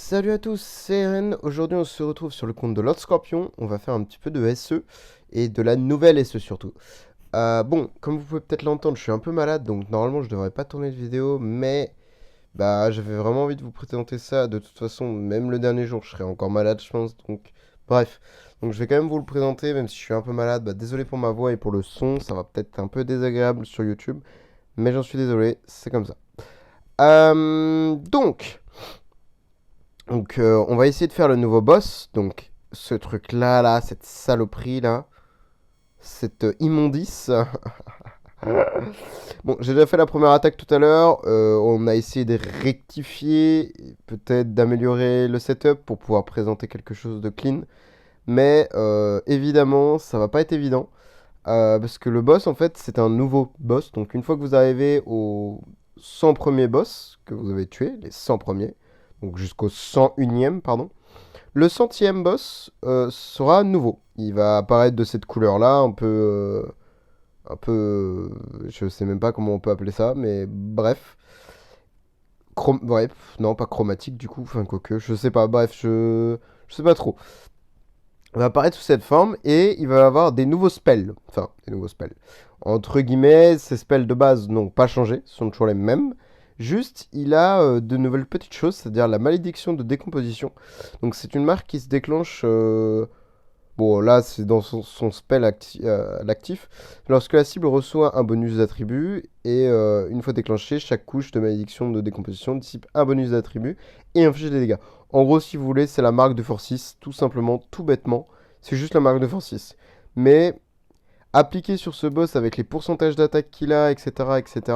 Salut à tous, c'est Ren. Aujourd'hui, on se retrouve sur le compte de Lord Scorpion. On va faire un petit peu de SE et de la nouvelle SE surtout. Bon, comme vous pouvez peut-être l'entendre, je suis un peu malade, donc normalement, je devrais pas tourner de vidéo, mais j'avais vraiment envie de vous présenter ça. De toute façon, même le dernier jour, je serais encore malade, je pense. Donc, bref. Donc, je vais quand même vous le présenter, même si je suis un peu malade. Désolé pour ma voix et pour le son, ça va peut-être un peu désagréable sur YouTube, mais j'en suis désolé, c'est comme ça. On va essayer de faire le nouveau boss. Donc, ce truc-là, cette saloperie-là, cette immondice. Bon, j'ai déjà fait la première attaque tout à l'heure. On a essayé de rectifier, peut-être d'améliorer le setup pour pouvoir présenter quelque chose de clean. Mais évidemment, ça va pas être évident. Parce que le boss, en fait, c'est un nouveau boss. Donc, une fois que vous arrivez aux 100 premiers boss que vous avez tués, les 100 premiers, donc jusqu'au 101e, pardon, le 100e boss sera nouveau. Il va apparaître de cette couleur-là, je sais même pas comment on peut appeler ça, mais bref. Bref, non, pas chromatique du coup, enfin quoique, je sais pas, bref, je sais pas trop. Il va apparaître sous cette forme et il va avoir des nouveaux spells. Enfin, des nouveaux spells. Entre guillemets, ces spells de base n'ont pas changé, sont toujours les mêmes. Juste, il a de nouvelles petites choses, c'est-à-dire la malédiction de décomposition. Donc c'est une marque qui se déclenche. Bon, là, c'est dans son spell l'actif. Lorsque la cible reçoit un bonus d'attribut, et une fois déclenché, chaque couche de malédiction de décomposition dissipe un bonus d'attribut et inflige des dégâts. En gros, si vous voulez, c'est la marque de Force 6, tout simplement, tout bêtement. C'est juste la marque de Force 6. Mais appliqué sur ce boss avec les pourcentages d'attaque qu'il a, etc., etc.,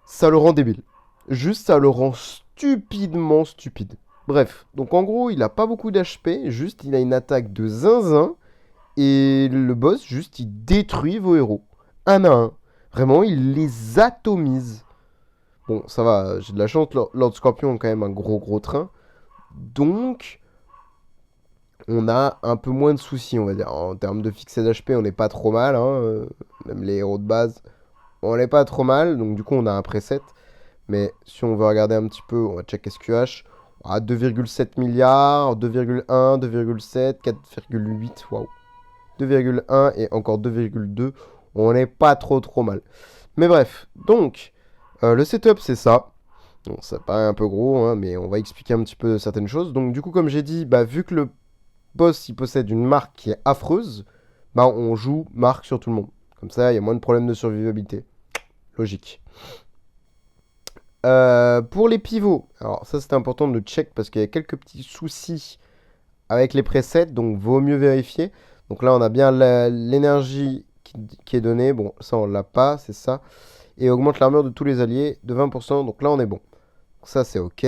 ça le rend débile. Juste, ça le rend stupidement stupide. Bref, donc en gros, il a pas beaucoup d'HP, juste il a une attaque de zinzin, et le boss, juste, il détruit vos héros. Un à un. Vraiment, il les atomise. Bon, ça va, j'ai de la chance, Lord Scorpion a quand même un gros train. Donc, on a un peu moins de soucis, on va dire. En termes de fixé d'HP, on n'est pas trop mal, hein. Même les héros de base, on n'est pas trop mal. Donc, du coup, on a un preset. Mais si on veut regarder un petit peu, on va check SQH. À 2,7 milliards, 2,1, 2,7, 4,8, waouh. 2,1 et encore 2,2, on n'est pas trop mal. Mais bref, donc, le setup c'est ça. Bon, ça paraît un peu gros, hein, mais on va expliquer un petit peu certaines choses. Donc du coup, comme j'ai dit, vu que le boss il possède une marque qui est affreuse, on joue marque sur tout le monde. Comme ça, il y a moins de problèmes de survivabilité. Logique. Pour les pivots, alors ça c'est important de le check parce qu'il y a quelques petits soucis avec les presets, donc vaut mieux vérifier. Donc là on a bien l'énergie qui est donnée, bon ça on l'a pas, c'est ça. Et augmente l'armure de tous les alliés de 20%, donc là on est bon. Ça c'est ok.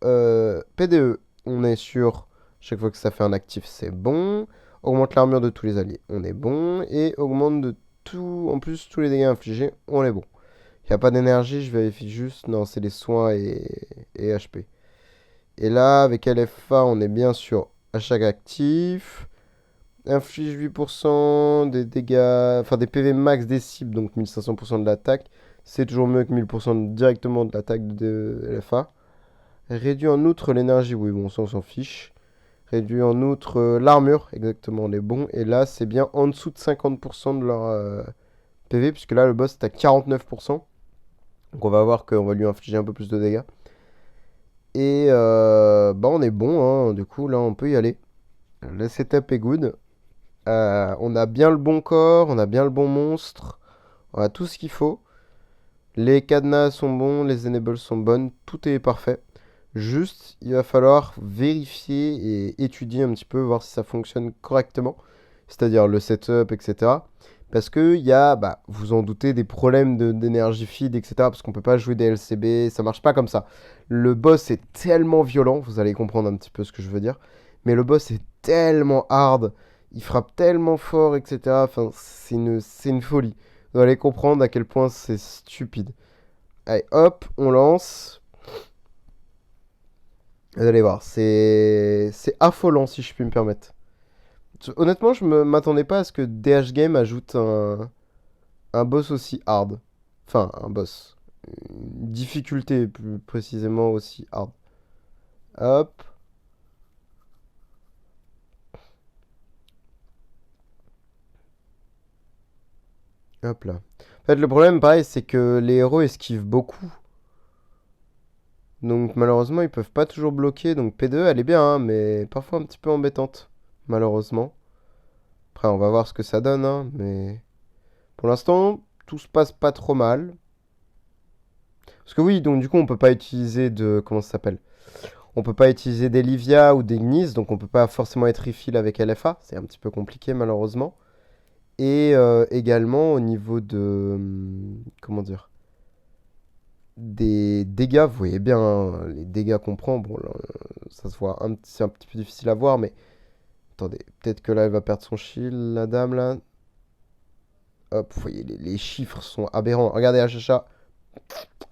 PDE, on est sur chaque fois que ça fait un actif c'est bon. Augmente l'armure de tous les alliés, on est bon. Et augmente de tout, en plus tous les dégâts infligés, on est bon. Il n'y a pas d'énergie, je vérifie juste. Non, c'est les soins et HP. Et là, avec LFA, on est bien sûr à chaque actif. Inflige 8% des dégâts, enfin des PV max des cibles, donc 1500% de l'attaque. C'est toujours mieux que 1000% directement de l'attaque de LFA. Réduit en outre l'énergie, oui, bon, ça on s'en fiche. Réduit en outre l'armure, exactement, on est bon. Et là, c'est bien en dessous de 50% de leur PV, puisque là, le boss est à 49%. Donc on va voir qu'on va lui infliger un peu plus de dégâts. Et on est bon, hein. Du coup là on peut y aller. Le setup est good. On a bien le bon corps, on a bien le bon monstre, on a tout ce qu'il faut. Les cadenas sont bons, les enables sont bonnes, tout est parfait. Juste, il va falloir vérifier et étudier un petit peu, voir si ça fonctionne correctement. C'est-à-dire le setup, etc. Parce que il y a, vous en doutez, des problèmes d'énergie feed, etc. Parce qu'on peut pas jouer des LCB, ça marche pas comme ça. Le boss est tellement violent, vous allez comprendre un petit peu ce que je veux dire. Mais le boss est tellement hard, il frappe tellement fort, etc. Enfin, c'est une folie. Vous allez comprendre à quel point c'est stupide. Allez, hop, on lance. Vous allez voir, c'est affolant si je puis me permettre. Honnêtement, je m'attendais pas à ce que DH Game ajoute un boss aussi hard. Enfin, un boss. Une difficulté plus précisément aussi hard. Hop. Hop là. En fait, le problème, pareil, c'est que les héros esquivent beaucoup. Donc malheureusement, ils peuvent pas toujours bloquer. Donc P2, elle est bien, hein, mais parfois un petit peu embêtante. Malheureusement. Après, on va voir ce que ça donne, hein, mais pour l'instant, tout se passe pas trop mal. Parce que oui, donc du coup, on peut pas utiliser de... Comment ça s'appelle? On peut pas utiliser des Livia ou des Gnis, donc on peut pas forcément être refill avec LFA. C'est un petit peu compliqué, malheureusement. Et également au niveau de... comment dire? Des dégâts, vous voyez bien, hein, les dégâts qu'on prend, bon, là, ça se voit, c'est un petit peu difficile à voir, mais attendez, peut-être que là, elle va perdre son shield, la dame, là. Hop, vous voyez, les chiffres sont aberrants. Regardez Achacha.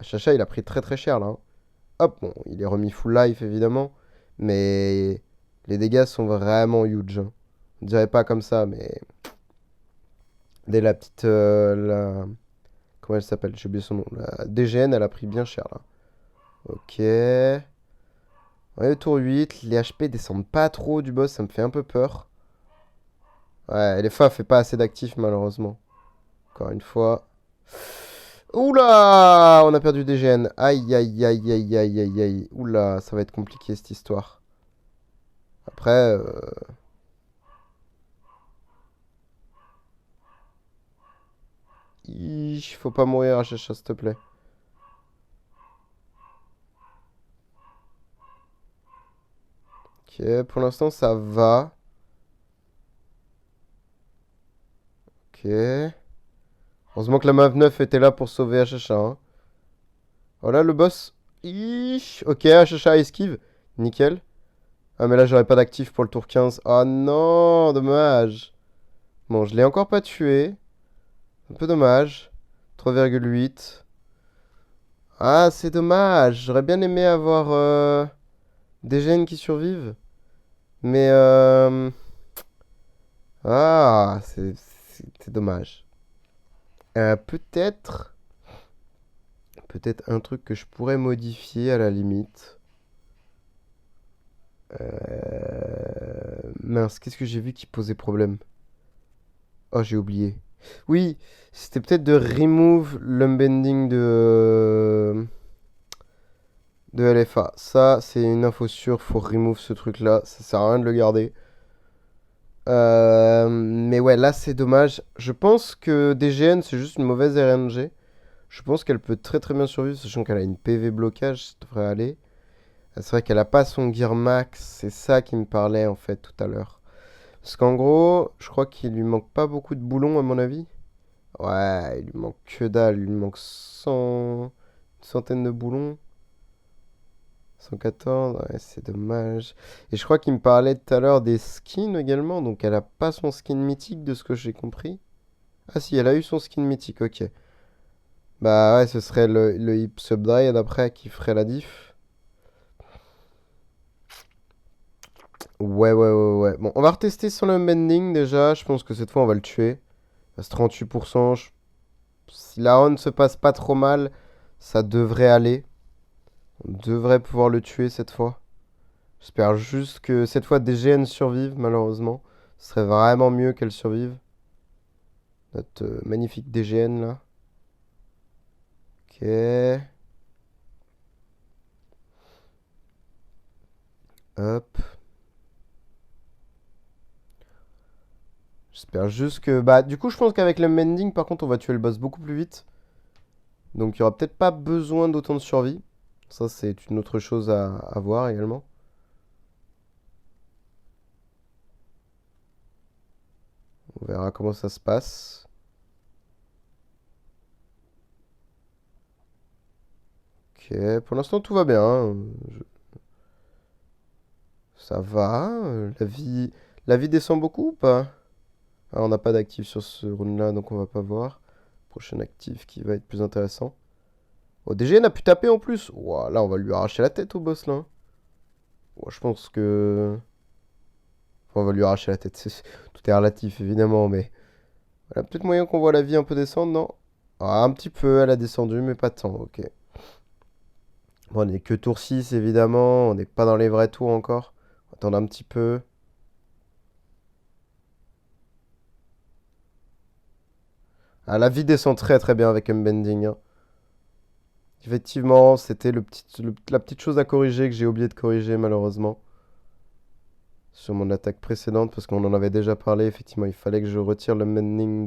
Achacha, il a pris très très cher, là, hein. Hop, bon, il est remis full life, évidemment, mais les dégâts sont vraiment huge, hein. On dirait pas comme ça, mais dès la petite... comment elle s'appelle? J'ai oublié son nom. La DGN, elle a pris bien cher, là. Ok. Ouais, tour 8, les HP descendent pas trop du boss, ça me fait un peu peur. Ouais, l'FA fait pas assez d'actifs malheureusement. Encore une fois. Oula! On a perdu DGN. Aïe aïe aïe aïe aïe aïe aïe. Oula, ça va être compliqué cette histoire. Après, faut pas mourir à Chacha, s'il te plaît. Ok, pour l'instant ça va. Ok. Heureusement que la MAV 9 était là pour sauver HHA, hein. Voilà le boss. Ok, HHA esquive. Nickel. Ah, mais là, j'aurais pas d'actif pour le tour 15. Ah non, dommage. Bon, je l'ai encore pas tué. Un peu dommage. 3,8. Ah, c'est dommage. J'aurais bien aimé avoir des gènes qui survivent. Mais ah, c'est dommage. Peut-être... Peut-être un truc que je pourrais modifier à la limite. Mince, qu'est-ce que j'ai vu qui posait problème? Oh, j'ai oublié. Oui, c'était peut-être de remove l'unbending de LFA. Ça, c'est une info sûre, faut remove ce truc-là. Ça sert à rien de le garder. Mais ouais, là, c'est dommage. Je pense que DGN, c'est juste une mauvaise RNG. Je pense qu'elle peut très très bien survivre, sachant qu'elle a une PV blocage, ça devrait aller. C'est vrai qu'elle a pas son gear max, c'est ça qui me parlait en fait tout à l'heure. Parce qu'en gros, je crois qu'il lui manque pas beaucoup de boulons à mon avis. Ouais, il lui manque que dalle, il lui manque 100... une centaine de boulons. 114, ouais, c'est dommage. Et je crois qu'il me parlait tout à l'heure des skins également, donc elle a pas son skin mythique de ce que j'ai compris. Ah si, elle a eu son skin mythique, ok. Bah ouais, ce serait le hip subdrive après qui ferait la diff. Ouais, ouais, ouais, ouais. Bon, on va retester sur le mending déjà. Je pense que cette fois on va le tuer. Il reste 38%. Si la run se passe pas trop mal, ça devrait aller. On devrait pouvoir le tuer cette fois. J'espère juste que cette fois DGN survive, malheureusement. Ce serait vraiment mieux qu'elle survive. Notre magnifique DGN là. Ok. Hop. J'espère juste que... Bah, du coup, je pense qu'avec le mending, par contre, on va tuer le boss beaucoup plus vite. Donc, il n'y aura peut-être pas besoin d'autant de survie. Ça, c'est une autre chose à voir également. On verra comment ça se passe. Ok, pour l'instant, tout va bien, hein. Ça va. La vie descend beaucoup ou pas? Ah, on n'a pas d'actif sur ce round-là, donc on va pas voir. Prochain actif qui va être plus intéressant. Oh, DGN a pu taper en plus. Ouah, là, on va lui arracher la tête au boss, là. Ouah, je pense que... Enfin, on va lui arracher la tête. Tout est relatif, évidemment, mais... Voilà, peut-être moyen qu'on voit la vie un peu descendre, non? Ah, un petit peu, elle a descendu, mais pas tant, ok. Bon, on est que tour 6 évidemment, on n'est pas dans les vrais tours encore. On va attendre un petit peu. Ah, la vie descend très très bien avec Unbending, hein. Effectivement, c'était la petite chose à corriger que j'ai oublié de corriger malheureusement sur mon attaque précédente parce qu'on en avait déjà parlé. Effectivement, il fallait que je retire le mending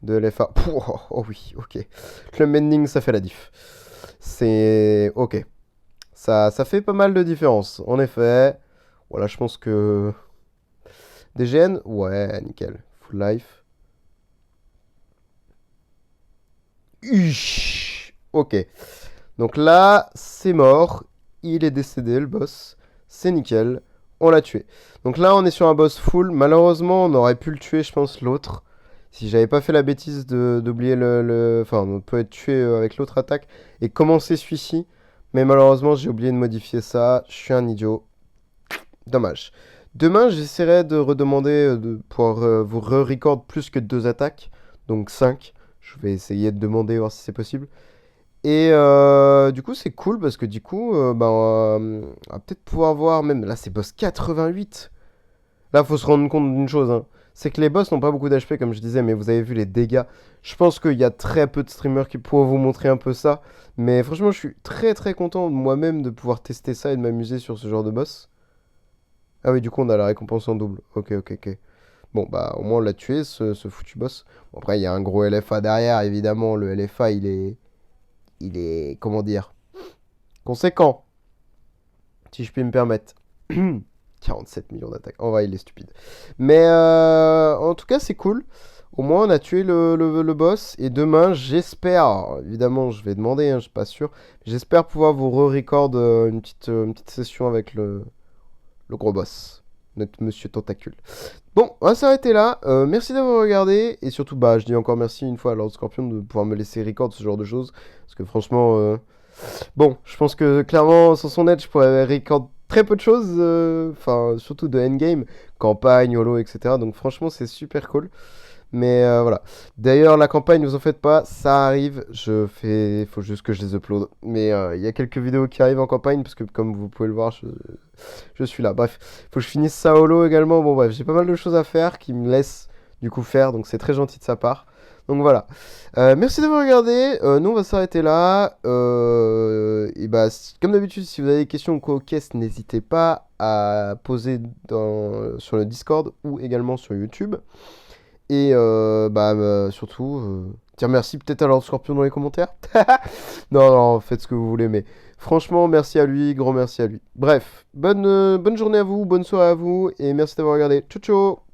de LFA. Pouh, oh, oh oui, ok. Le mending, ça fait la diff. C'est ok. Ça fait pas mal de différence. En effet, voilà, je pense que DGN, ouais, nickel. Full life. Uch, ok. Donc là, c'est mort. Il est décédé, le boss. C'est nickel. On l'a tué. Donc là, on est sur un boss full. Malheureusement, on aurait pu le tuer, je pense, l'autre. Si j'avais pas fait la bêtise d'oublier Enfin, on peut être tué avec l'autre attaque et commencer celui-ci. Mais malheureusement, j'ai oublié de modifier ça. Je suis un idiot. Dommage. Demain, j'essaierai de redemander de pouvoir vous re-record plus que 2 attaques. Donc 5. Je vais essayer de demander, voir si c'est possible. Et du coup, c'est cool parce que du coup, bah, on va peut-être pouvoir voir même. Là, c'est boss 88. Là, faut se rendre compte d'une chose, hein. C'est que les boss n'ont pas beaucoup d'HP, comme je disais, mais vous avez vu les dégâts. Je pense qu'il y a très peu de streamers qui pourront vous montrer un peu ça. Mais franchement, je suis très très content moi-même de pouvoir tester ça et de m'amuser sur ce genre de boss. Ah oui, du coup, on a la récompense en double. Ok, ok, ok. Bon, bah, au moins, on l'a tué, ce foutu boss. Bon, après, il y a un gros LFA derrière, évidemment. Le LFA, comment dire, conséquent, si je puis me permettre. 47 millions d'attaques. En vrai, il est stupide. Mais en tout cas, c'est cool. Au moins, on a tué le boss. Et demain, j'espère, alors, évidemment, je vais demander, hein, je suis pas sûr. J'espère pouvoir vous re-record une petite session avec le gros boss. Notre monsieur Tentacule. Bon, on va s'arrêter là. Merci d'avoir regardé. Et surtout, bah, je dis encore merci une fois à Lord Scorpion de pouvoir me laisser record ce genre de choses. Parce que franchement, bon, je pense que clairement, sans son aide, je pourrais record très peu de choses. Enfin, surtout de endgame, campagne, holo, etc. Donc franchement, c'est super cool. Mais voilà. D'ailleurs, la campagne, ne vous en faites pas, ça arrive. Faut juste que je les upload. Mais il y a quelques vidéos qui arrivent en campagne parce que, comme vous pouvez le voir, je suis là. Bref, faut que je finisse ça holo également. Bon, bref, j'ai pas mal de choses à faire qui me laissent du coup faire. Donc c'est très gentil de sa part. Donc voilà. Merci d'avoir regardé. Nous, on va s'arrêter là. Et bah, comme d'habitude, si vous avez des questions ou quoi aux caisses, n'hésitez pas à poser sur le Discord ou également sur YouTube. Et bah, surtout, dire merci peut-être à Lord Scorpion dans les commentaires. Non, non, faites ce que vous voulez, mais franchement, merci à lui, grand merci à lui. Bref, bonne journée à vous, bonne soirée à vous, et merci d'avoir regardé. Ciao, ciao!